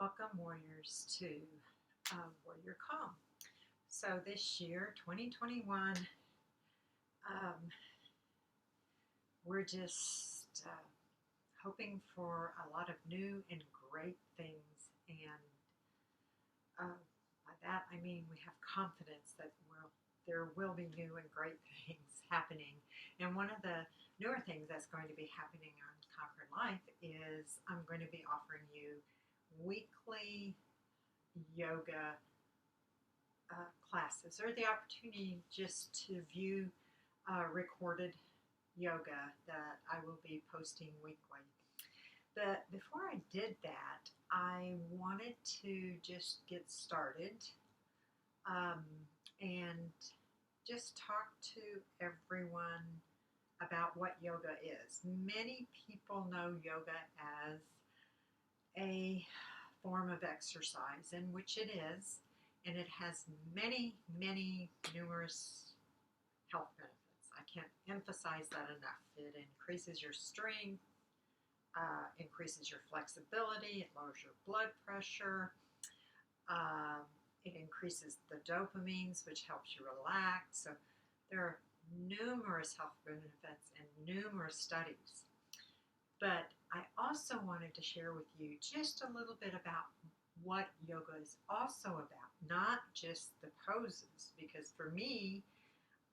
Welcome, warriors, to Warrior Calm. So, this year, 2021, um, we're just hoping for a lot of new and great things. And by that, I mean we have confidence that there will be new and great things happening. And one of the newer things that's going to be happening on Conquered Life is I'm going to be offering you weekly yoga classes or the opportunity just to view recorded yoga that I will be posting weekly. But before I did that, I wanted to just get started um, and just talk to everyone about what yoga is. Many people know yoga as a form of exercise, in which it is, and it has many, many numerous health benefits. I can't emphasize that enough. It increases your strength, increases your flexibility, it lowers your blood pressure, um, it increases the dopamines, which helps you relax. So there are numerous health benefits and numerous studies. But I also wanted to share with you just a little bit about what yoga is also about, not just the poses, because for me,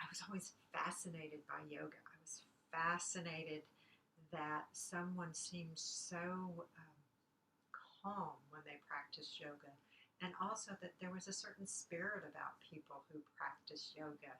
I was always fascinated by yoga. I was fascinated that someone seems so calm when they practice yoga, and also that there was a certain spirit about people who practice yoga.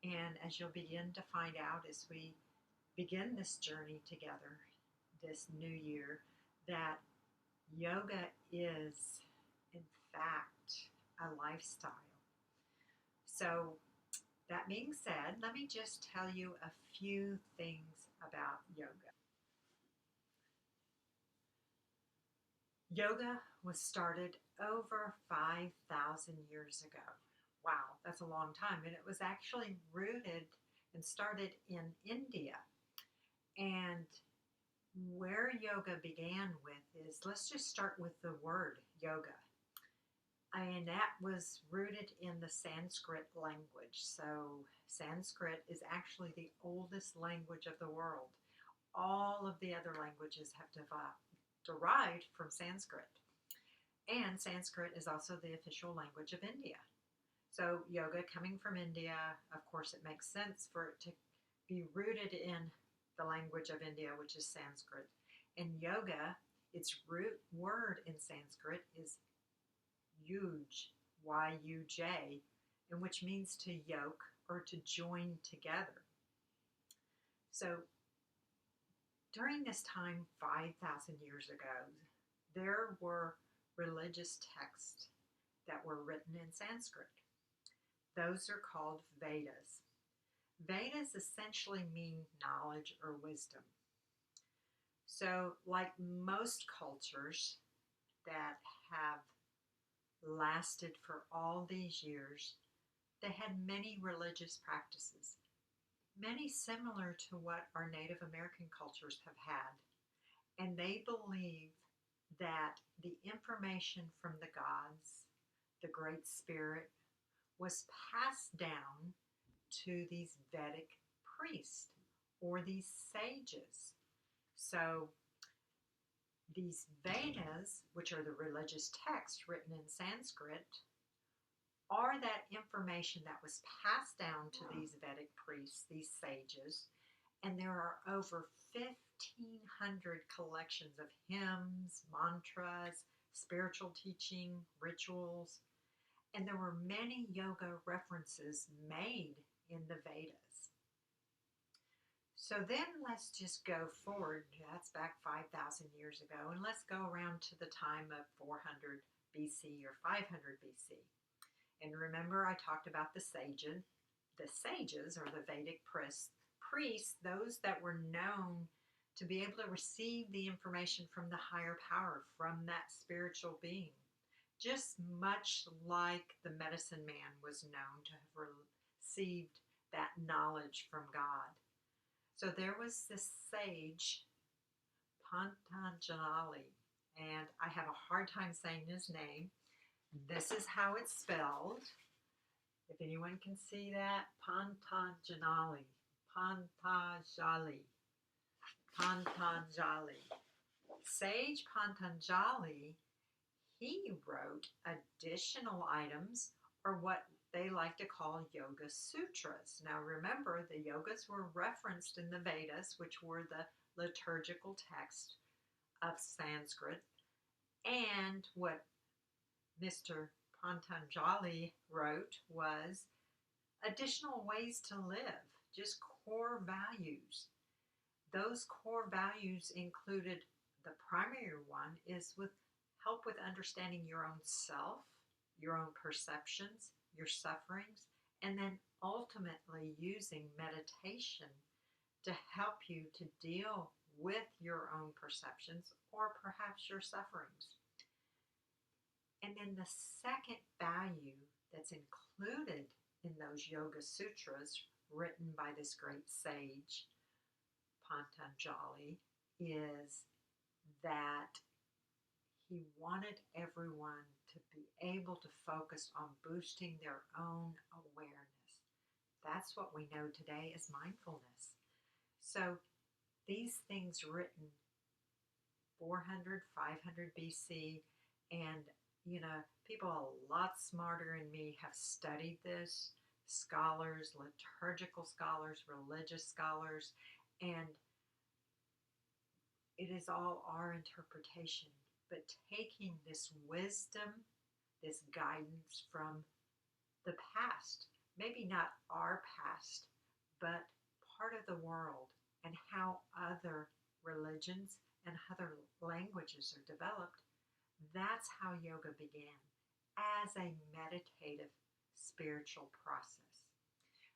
And as you'll begin to find out as we begin this journey together this new year, that yoga is, in fact, a lifestyle. So, that being said, let me just tell you a few things about yoga. Yoga was started over 5,000 years ago. Wow, that's a long time. And it was actually rooted and started in India. And where yoga began with is, let's just start with the word yoga. And that was rooted in the Sanskrit language. So, Sanskrit is actually the oldest language of the world. All of the other languages have derived from Sanskrit. And Sanskrit is also the official language of India. So, yoga coming from India, of course, it makes sense for it to be rooted in the language of India, which is Sanskrit. And yoga, its root word in Sanskrit is yuj, Y-U-J, and which means to yoke or to join together. So during this time, 5,000 years ago, there were religious texts that were written in Sanskrit. Those are called Vedas. Vedas essentially mean knowledge or wisdom. So, like most cultures that have lasted for all these years, they had many religious practices, many similar to what our Native American cultures have had. And they believe that the information from the gods, the Great Spirit, was passed down to these Vedic priests or these sages. So these Vedas, which are the religious texts written in Sanskrit, are that information that was passed down to these Vedic priests, these sages, and there are over 1,500 collections of hymns, mantras, spiritual teaching, rituals, and there were many yoga references made in the Vedas. So then let's just go forward, that's back 5,000 years ago, and let's go around to the time of 400 BC or 500 BC. And remember, I talked about the sages. The sages, or the Vedic priests, those that were known to be able to receive the information from the higher power, from that spiritual being. Just much like the medicine man was known to have received that knowledge from God. So there was this sage, Patanjali, and I have a hard time saying his name. This is how it's spelled. If anyone can see that, Pantanjali, Pantanjali, Pantanjali. Sage Pantanjali, he wrote additional items, or what they like to call Yoga Sutras. Now remember, the yogas were referenced in the Vedas, which were the liturgical text of Sanskrit, and what Mr. Pantanjali wrote was additional ways to live, just core values. Those core values included, the primary one is with help with understanding your own self, your own perceptions, your sufferings, and then ultimately using meditation to help you to deal with your own perceptions or perhaps your sufferings. And then the second value that's included in those Yoga Sutras written by this great sage, Pantanjali, is that he wanted everyone to be able to focus on boosting their own awareness. That's what we know today as mindfulness. So these things written 400, 500 BC, and people a lot smarter than me have studied this, scholars, liturgical scholars, religious scholars, and it is all our interpretation. But taking this wisdom, this guidance from the past, maybe not our past, but part of the world, and how other religions and other languages are developed, that's how yoga began, as a meditative spiritual process.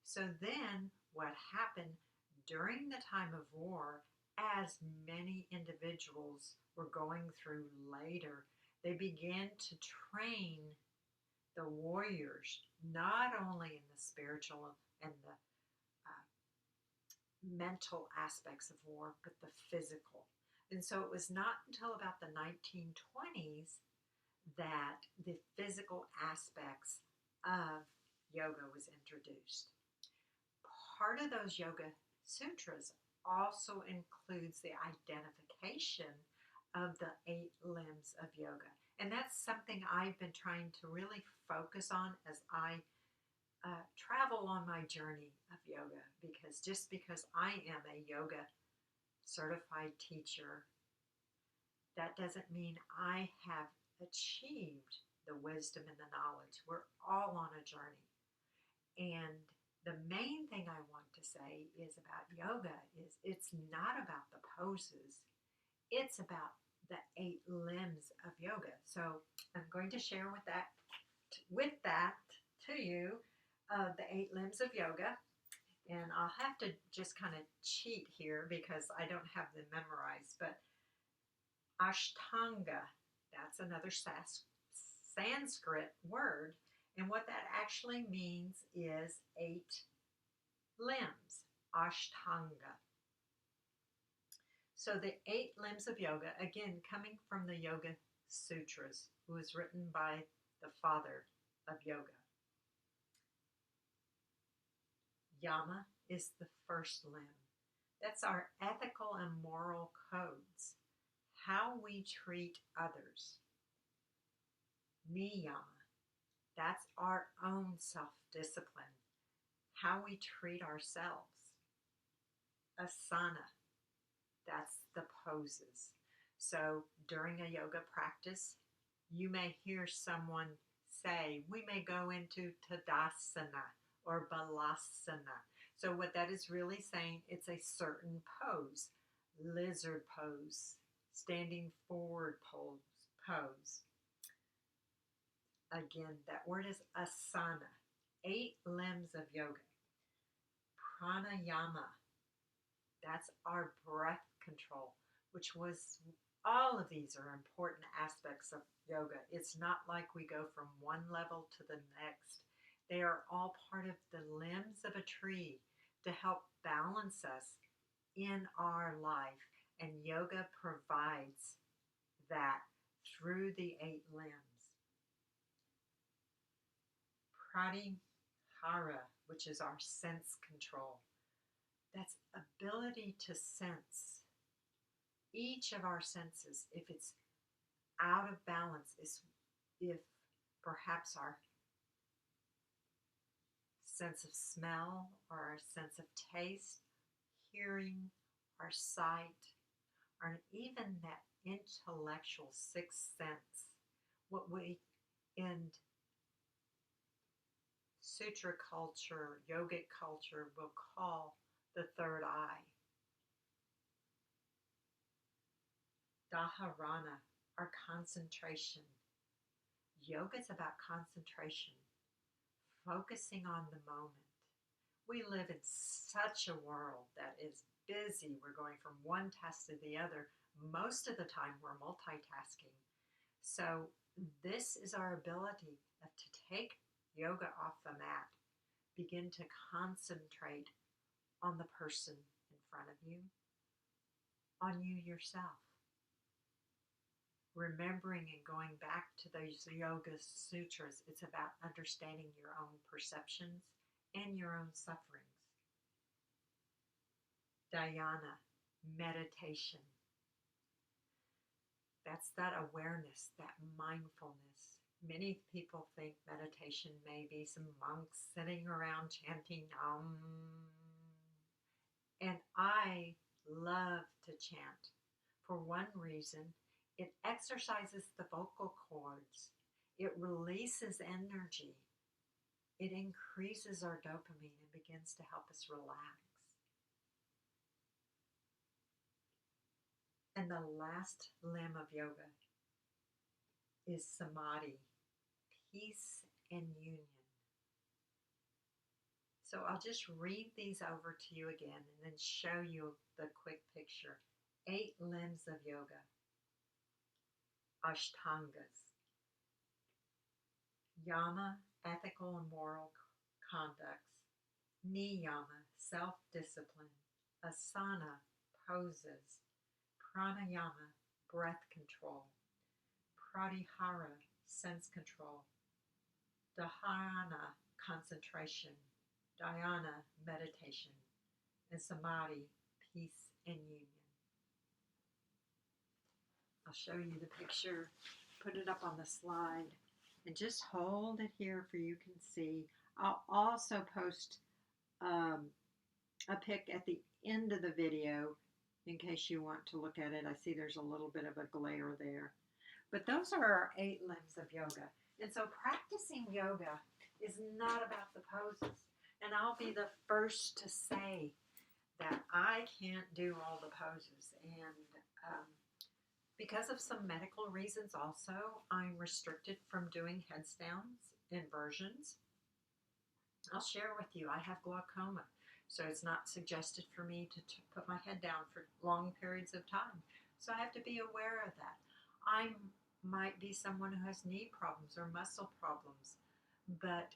So then what happened during the time of war, as many individuals were going through later, they began to train the warriors, not only in the spiritual and the mental aspects of war, but the physical. And so it was not until about the 1920s that the physical aspects of yoga was introduced. Part of those Yoga Sutras also includes the identification of the 8 limbs of yoga. And that's something I've been trying to really focus on as I travel on my journey of yoga, because just because I am a yoga certified teacher, that doesn't mean I have achieved the wisdom and the knowledge. We're all on a journey. And the main thing I want to say is about yoga is it's not about the poses. It's about the 8 limbs of yoga. So I'm going to share with that to you the 8 limbs of yoga. And I'll have to just kind of cheat here because I don't have them memorized. But Ashtanga, that's another Sanskrit word. And what that actually means is 8 limbs, Ashtanga. So the 8 limbs of yoga, again, coming from the Yoga Sutras, who was written by the father of yoga. Yama is the first limb. That's our ethical and moral codes, how we treat others. Niyama, that's our own self-discipline, how we treat ourselves. Asana, that's the poses. So during a yoga practice, you may hear someone say, we may go into Tadasana or Balasana. So what that is really saying, it's a certain pose. Lizard pose, standing forward pose. Again, that word is asana. 8 limbs of yoga. Pranayama, that's our breath control, which was, all of these are important aspects of yoga. It's not like we go from one level to the next. They are all part of the limbs of a tree to help balance us in our life. And yoga provides that through the 8 limbs. Pratihara, which is our sense control. That's ability to sense each of our senses. If it's out of balance, if perhaps our sense of smell or our sense of taste, hearing, our sight, or even that intellectual sixth sense, what we in sutra culture, yogic culture, will call the third eye. Dharana, our concentration. Yoga is about concentration, focusing on the moment. We live in such a world that is busy. We're going from one task to the other. Most of the time, we're multitasking. So, this is our ability to take yoga off the mat, begin to concentrate on the person in front of you, on you yourself. Remembering and going back to those yoga sutras, it's about understanding your own perceptions and your own sufferings. Dhyana, meditation. That's that awareness, that mindfulness. Many people think meditation may be some monks sitting around chanting Om. And I love to chant. For one reason, it exercises the vocal cords. It releases energy. It increases our dopamine and begins to help us relax. And the last limb of yoga is samadhi, peace and union. So I'll just read these over to you again and then show you the quick picture. 8 limbs of yoga. Ashtangas. Yama, ethical and moral conducts. Niyama, self-discipline. Asana, poses. Pranayama, breath control. Pratihara, sense control. Dharana, concentration. Dhyana, meditation. And samadhi, peace and union. I'll show you the picture, put it up on the slide, and just hold it here for you can see. I'll also post a pic at the end of the video in case you want to look at it. I see there's a little bit of a glare there. But those are our 8 limbs of yoga. And so practicing yoga is not about the poses. And I'll be the first to say that I can't do all the poses. And because of some medical reasons also, I'm restricted from doing headstands, inversions. I'll share with you, I have glaucoma. So it's not suggested for me to put my head down for long periods of time. So I have to be aware of that. I might be someone who has knee problems or muscle problems, but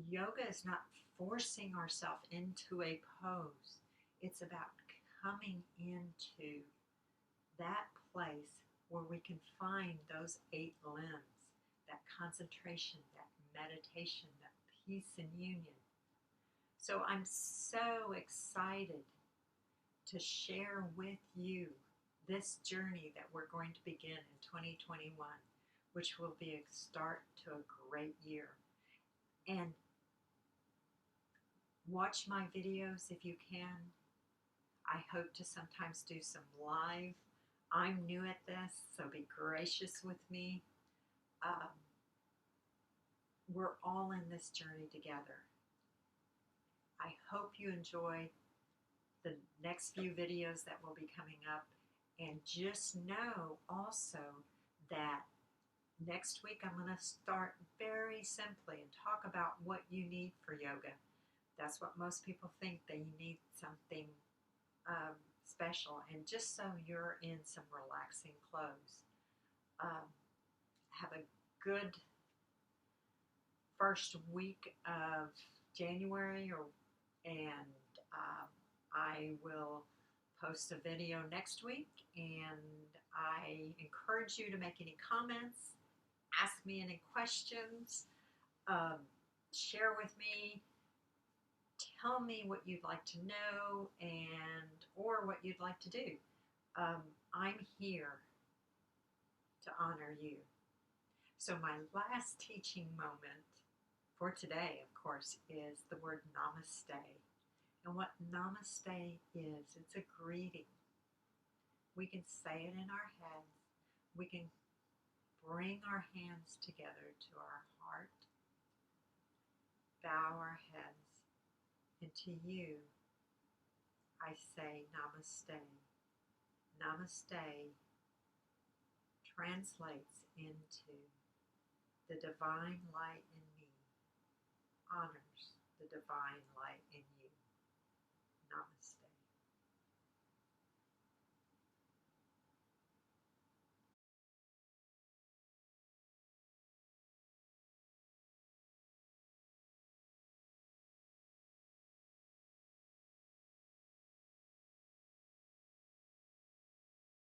yoga is not forcing ourselves into a pose. It's about coming into that place where we can find those 8 limbs, that concentration, that meditation, that peace and union. So I'm so excited to share with you this journey that we're going to begin in 2021, which will be a start to a great year. And watch my videos if you can. I hope to sometimes do some live. I'm new at this, so be gracious with me. We're all in this journey together. I hope you enjoy the next few videos that will be coming up. And just know also that next week I'm going to start very simply and talk about what you need for yoga. That's what most people think, they need something special. And just so you're in some relaxing clothes. Have a good first week of January, and I will post a video next week, and I encourage you to make any comments, ask me any questions, um, share with me, tell me what you'd like to know, and or what you'd like to do. Um, I'm here to honor you. So my last teaching moment for today, of course, is the word namaste. And what namaste is, it's a greeting. We can say it in our heads. We can bring our hands together to our heart, bow our heads, and to you, I say namaste. Namaste translates into the divine light in me honors the divine light in you. Namaste.